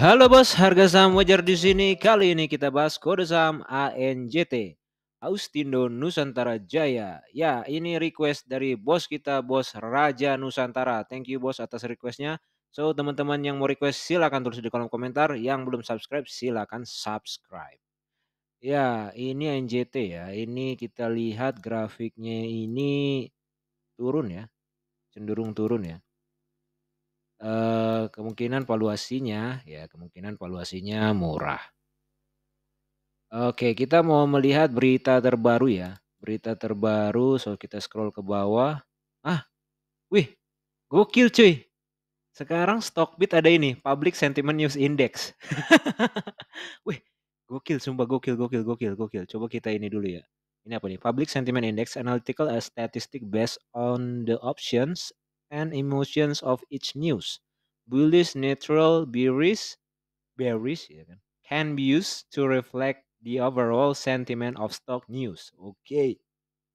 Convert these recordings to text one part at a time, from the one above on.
Halo bos, harga saham wajar di sini. Kali ini kita bahas kode saham ANJT, Austindo Nusantara Jaya. Ya, ini request dari bos kita, bos Raja Nusantara. Thank you bos atas requestnya. So, teman-teman yang mau request silakan tulis di kolom komentar. Yang belum subscribe silakan subscribe. Ya, ini ANJT ya. Ini kita lihat grafiknya ini turun ya, cenderung turun ya. Kemungkinan valuasinya murah. Oke, kita mau melihat berita terbaru ya. Berita terbaru, so kita scroll ke bawah. Ah, wih, gokil cuy. Sekarang Stockbit ada ini, Public Sentiment News Index. Wih, gokil, sumpah gokil, gokil, gokil, gokil. Coba kita ini dulu ya. Ini apa nih? Public Sentiment Index, analytical a statistic based on the options and emotions of each news. Bullish, neutral, bearish ya kan, can be used to reflect the overall sentiment of stock news. Oke.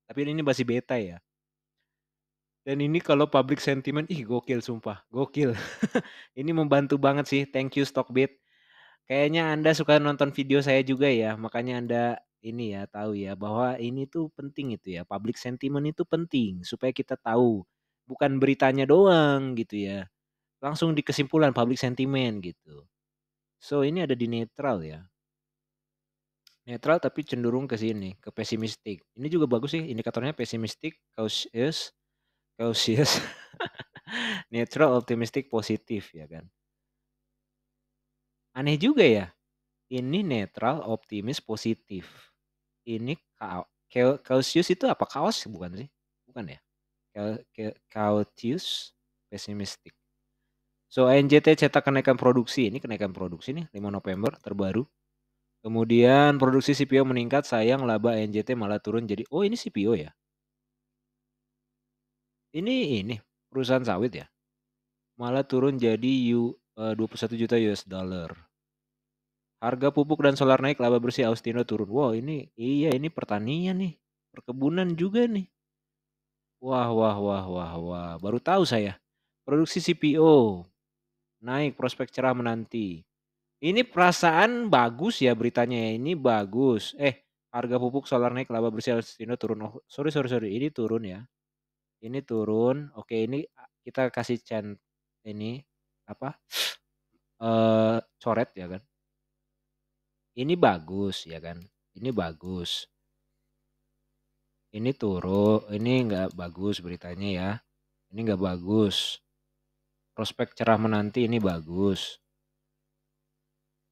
Tapi ini masih beta ya. Dan ini kalau public sentiment, ih gokil sumpah, gokil. Ini membantu banget sih. Thank you Stockbit. Kayaknya Anda suka nonton video saya juga ya, makanya Anda ini ya tahu ya bahwa ini tuh penting itu ya. Public sentiment itu penting supaya kita tahu, bukan beritanya doang gitu ya. Langsung di kesimpulan public sentiment gitu. So ini ada di netral ya. Netral tapi cenderung ke sini, ke pesimistik. Ini juga bagus sih indikatornya pesimistik, cautious, cautious, neutral, optimistik, positif ya kan. Aneh juga ya. Ini netral, optimis, positif. Ini cautious itu apa? Kaos bukan sih? Bukan ya? Cautious, pesimistik. So NJT cetak kenaikan produksi. Ini kenaikan produksi nih 5 November terbaru. Kemudian produksi CPO meningkat, sayang laba NJT malah turun jadi, oh ini CPO ya. Ini perusahaan sawit ya. Malah turun jadi 21 juta US dollar. Harga pupuk dan solar naik, laba bersih Austindo turun. Wow, ini pertanian nih. Perkebunan juga nih. Wah, wah, wah, wah, wah. Baru tahu saya. Produksi CPO naik, prospek cerah menanti. Ini perasaan bagus ya beritanya ya. Ini bagus. Harga pupuk solar naik, laba bersih Austindo turun. Oh, sorry. Ini turun ya. Ini turun. Oke, ini kita kasih ini apa? Coret ya kan. Ini bagus ya kan. Ini bagus. Ini turun, ini enggak bagus beritanya ya. Ini enggak bagus. Prospek cerah menanti ini bagus.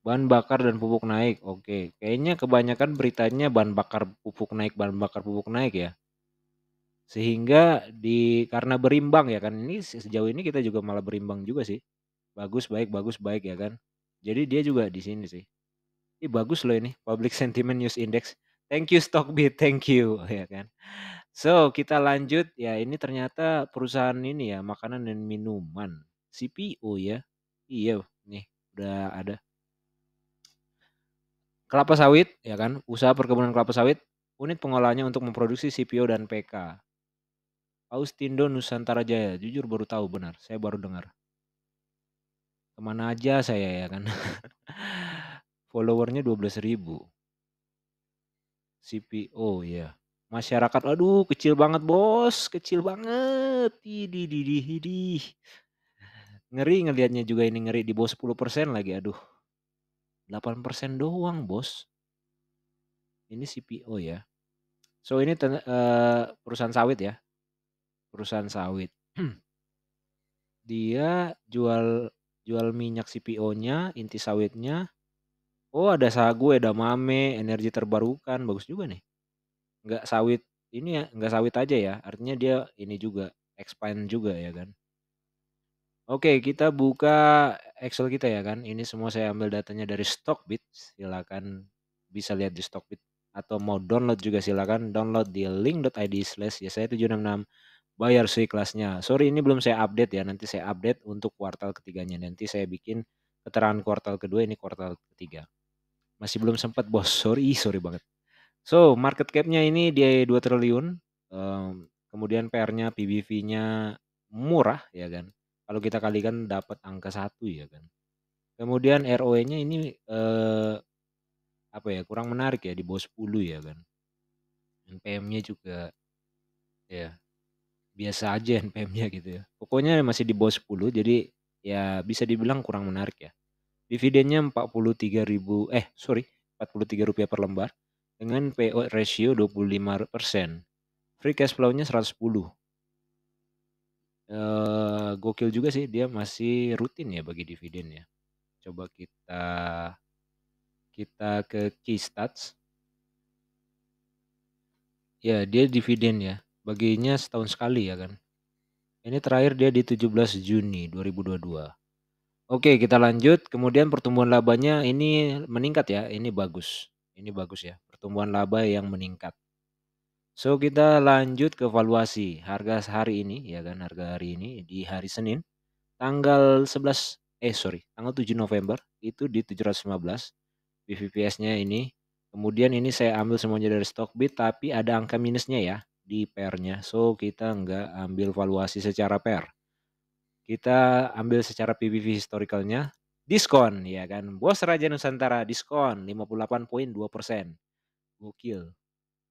Bahan bakar dan pupuk naik. Oke, kayaknya kebanyakan beritanya bahan bakar pupuk naik ya. Sehingga karena berimbang ya kan. Ini sejauh ini kita juga malah berimbang juga sih. Bagus baik ya kan. Jadi dia juga di sini sih. Ih bagus loh ini Public Sentiment News Index. Thank you Stockbit, thank you ya kan. So, kita lanjut ya, ini ternyata perusahaan ini ya, makanan dan minuman. CPO ya. Iya, nih udah ada. Kelapa sawit ya kan, usaha perkebunan kelapa sawit, unit pengolahannya untuk memproduksi CPO dan PK. Austindo Nusantara Jaya, jujur baru tahu benar, saya baru dengar. Kemana aja saya ya kan. Followernya 12.000. CPO ya. Masyarakat, aduh kecil banget bos, kecil banget. Idih. Ngeri ngelihatnya juga ini, ngeri di bawah 10% lagi, aduh. 8% doang bos. Ini CPO ya. So ini perusahaan sawit ya. Perusahaan sawit. Dia jual minyak CPO-nya, inti sawitnya. Oh ada sagu, edamame, energi terbarukan, bagus juga nih. Enggak sawit ini ya, enggak sawit aja ya. Artinya dia ini juga expand juga ya kan. Oke, kita buka Excel kita ya kan. Ini semua saya ambil datanya dari Stockbit. Silakan bisa lihat di Stockbit atau mau download juga silakan download di link.id/yesaya766 bayar kelasnya. Sorry ini belum saya update ya. Nanti saya update untuk kuartal ketiganya. Nanti saya bikin keterangan kuartal kedua, ini kuartal ketiga. Masih belum sempat bos. Sorry banget. So, market cap-nya ini dia 2 triliun. Kemudian PR-nya, PBV-nya murah ya kan. Kalau kita kalikan dapat angka 1 ya kan. Kemudian ROE-nya ini, apa ya, kurang menarik ya, di bawah 10 ya kan. NPM-nya juga ya biasa aja NPM-nya gitu ya. Pokoknya masih di bawah 10 jadi ya bisa dibilang kurang menarik ya. Dividennya 43.000 sorry, Rp43 per lembar dengan PO ratio 25%. Free cash flow-nya 110. Gokil juga sih dia masih rutin ya bagi dividen ya. Coba kita ke key stats. Ya, dia dividen ya. Baginya setahun sekali ya kan. Ini terakhir dia di 17 Juni 2022. Oke, kita lanjut. Kemudian pertumbuhan labanya ini meningkat ya. Ini bagus. Ini bagus ya. Pertumbuhan laba yang meningkat. So, kita lanjut ke valuasi. Harga hari ini ya kan, harga hari ini di hari Senin tanggal 11 tanggal 7 November itu di 715 BVPS-nya ini. Kemudian ini saya ambil semuanya dari Stockbit tapi ada angka minusnya ya di pair-nya. So, kita nggak ambil valuasi secara pair. Kita ambil secara PBV historicalnya, diskon ya kan. Bos Raja Nusantara diskon 58,2%. Gokil,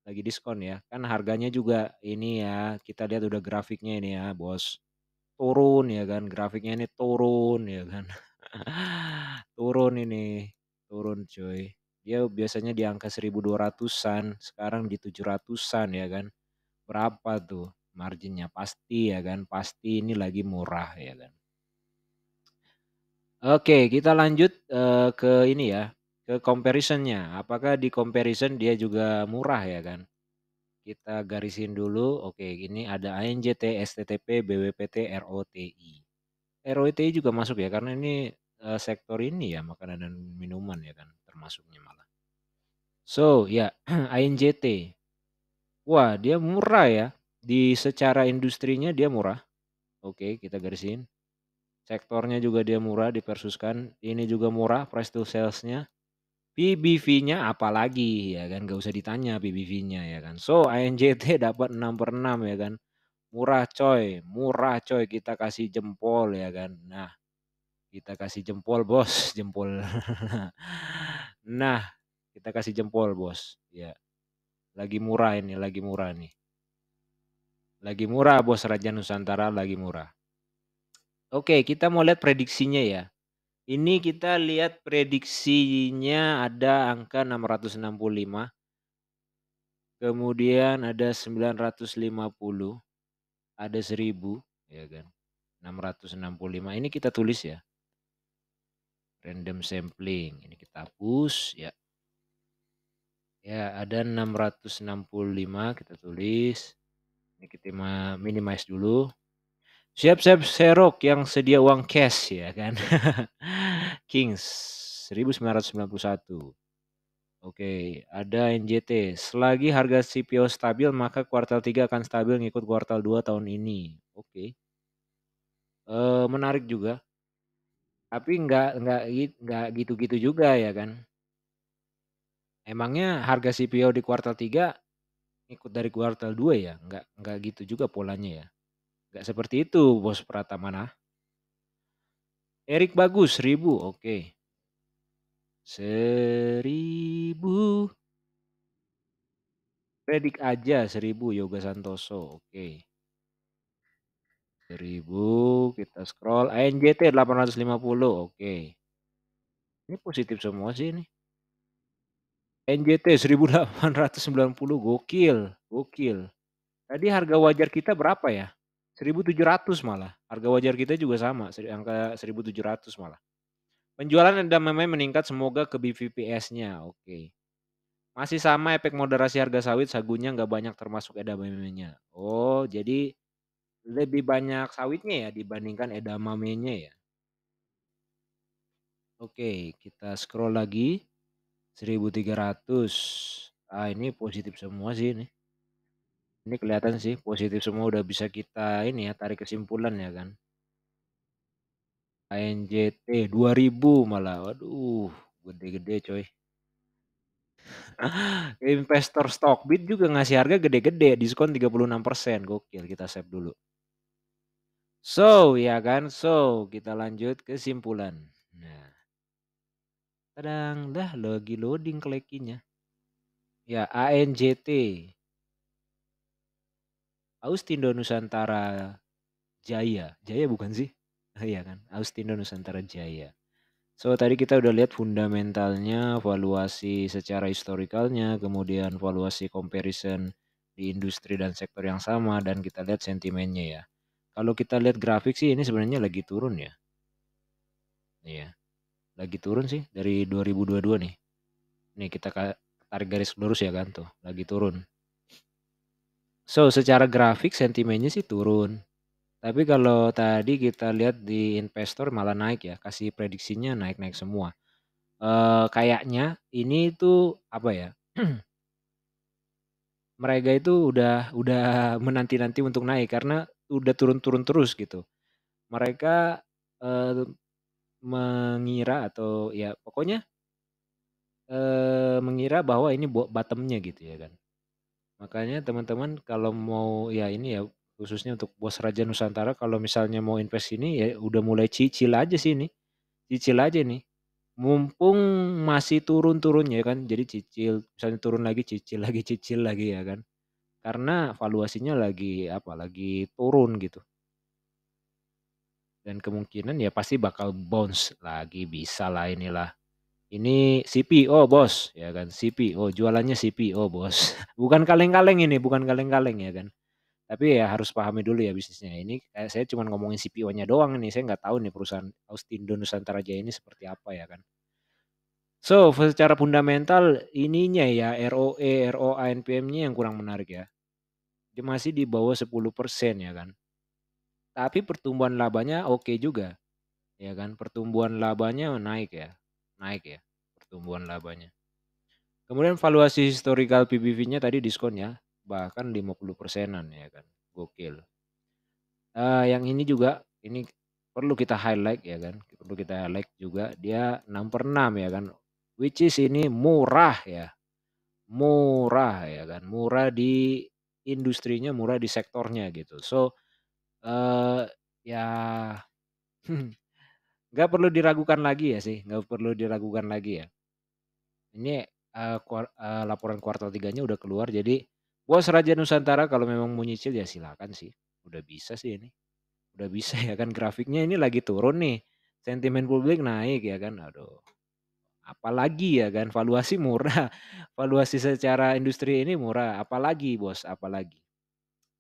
lagi diskon ya. Kan harganya juga ini ya, kita lihat udah grafiknya ini ya, Bos. Turun ya kan, grafiknya ini turun ya kan. Turun ini, turun cuy. Dia biasanya di angka 1.200-an, sekarang di 700-an ya kan. Berapa tuh marginnya? Pasti ya kan, pasti ini lagi murah ya kan. Oke, kita lanjut, ke ini ya, ke comparison-nya. Apakah di comparison dia juga murah ya kan? Kita garisin dulu, oke ini ada ANJT, STTP, BWPT, ROTI. ROTI juga masuk ya karena ini, sektor ini ya makanan dan minuman ya kan termasuknya malah. So ya ANJT, wah dia murah ya, di secara industrinya dia murah. Oke kita garisin. Sektornya juga dia murah dipersuskan, ini juga murah price to sales-nya. PBV-nya apalagi ya kan, gak usah ditanya PBV-nya ya kan. So ANJT dapat 6/6 ya kan. Murah coy, kita kasih jempol ya kan. Nah, kita kasih jempol Bos, jempol. Nah, kita kasih jempol Bos, ya. Lagi murah ini, lagi murah nih. Lagi murah Bos Raja Nusantara, lagi murah. Oke, kita mau lihat prediksinya ya. Ini kita lihat prediksinya ada angka 665, kemudian ada 950, ada 1000, ya kan. 665 ini kita tulis ya. Random sampling, ini kita hapus ya. Ya, ada 665 kita tulis. Ini kita minimize dulu. Siap-siap serok yang sedia uang cash ya kan. Kings 1991. Oke, ada NJT. Selagi harga CPO stabil, maka kuartal 3 akan stabil ngikut kuartal 2 tahun ini. Oke. Menarik juga. Tapi nggak gitu-gitu juga ya kan. Emangnya harga CPO di kuartal 3 ikut dari kuartal 2 ya? Nggak gitu juga polanya ya. Nggak seperti itu Bos Pratamana. Erik Bagus 1.000, oke. 1.000. Predik aja 1.000 Yoga Santoso, oke. 1.000 kita scroll. ANJT 850, oke. Ini positif semua sih ini. NJT 1.890, gokil, gokil. Tadi harga wajar kita berapa ya? 1.700 malah. Harga wajar kita juga sama, angka 1.700 malah. Penjualan edamame meningkat semoga ke BVPS-nya, oke. Masih sama efek moderasi harga sawit, sagunya nggak banyak termasuk edamamenya. Oh, jadi lebih banyak sawitnya ya dibandingkan edamamenya ya. Oke, kita scroll lagi. 1.300. Ah, ini positif semua sih ini. Ini kelihatan sih positif semua udah bisa kita ini ya tarik kesimpulan ya kan. ANJT 2.000 malah. Waduh, gede-gede coy. Investor Stockbit juga ngasih harga gede-gede, diskon 36%. Gokil, kita save dulu. So, ya kan? So, kita lanjut kesimpulan. Nah, Tadang, dah lagi loading klekinya. Ya, ANJT, Austindo Nusantara Jaya. Jaya bukan sih? Iya kan, Austindo Nusantara Jaya. So, tadi kita udah lihat fundamentalnya, valuasi secara historikalnya, kemudian valuasi comparison di industri dan sektor yang sama, dan kita lihat sentimennya ya. Kalau kita lihat grafik sih ini sebenarnya lagi turun ya. Iya, lagi turun sih dari 2022 nih. Nih kita tarik garis lurus ya kan tuh, lagi turun. So, secara grafik sentimennya sih turun. Tapi kalau tadi kita lihat di investor malah naik ya, kasih prediksinya naik-naik semua. Kayaknya ini tuh apa ya? Mereka itu udah menanti-nanti untuk naik karena udah turun-turun terus gitu. Mereka, eee, mengira atau ya pokoknya, mengira bahwa ini bottom-nya gitu ya kan. Makanya teman-teman kalau mau ya ini ya khususnya untuk bos Raja Nusantara kalau misalnya mau invest ini ya udah mulai cicil aja sih ini, cicil aja nih. Mumpung masih turun-turunnya ya kan, jadi cicil, misalnya turun lagi cicil lagi ya kan. Karena valuasinya lagi apa, lagi turun gitu. Dan kemungkinan ya pasti bakal bounce lagi, bisa lah inilah. Ini CPO bos, ya kan, CPO, jualannya CPO bos. Bukan kaleng-kaleng ini, bukan kaleng-kaleng ya kan. Tapi ya harus pahami dulu ya bisnisnya. Ini kayak saya cuma ngomongin CPO-nya doang nih, saya nggak tahu nih perusahaan Austindo Nusantara Jaya ini seperti apa ya kan. So, secara fundamental ininya ya ROE, ROA, NPM-nya yang kurang menarik ya. Dia masih di bawah 10% ya kan. Tapi pertumbuhan labanya oke juga, ya kan. Pertumbuhan labanya naik ya, naik ya pertumbuhan labanya. Kemudian valuasi historical PBV-nya tadi diskon ya, bahkan 50%-an ya kan, gokil. Yang ini juga, ini perlu kita highlight ya kan, perlu kita highlight juga dia 6/6 ya kan, which is ini murah ya kan, murah di industrinya, murah di sektornya gitu. So, eee, ya nggak perlu diragukan lagi ya sih, nggak perlu diragukan lagi ya. Ini, laporan kuartal 3-nya udah keluar jadi, bos Raja Nusantara kalau memang mau nyicil ya silakan sih, udah bisa sih ini, udah bisa ya kan grafiknya ini lagi turun nih, sentimen publik naik ya kan, aduh apalagi ya kan, valuasi murah, valuasi secara industri ini murah, apalagi bos, apalagi.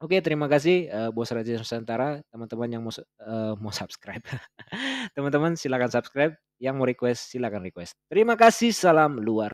Oke terima kasih, bos Raja Nusantara, teman-teman yang mau subscribe. Teman-teman silakan subscribe, yang mau request silakan request. Terima kasih, salam luar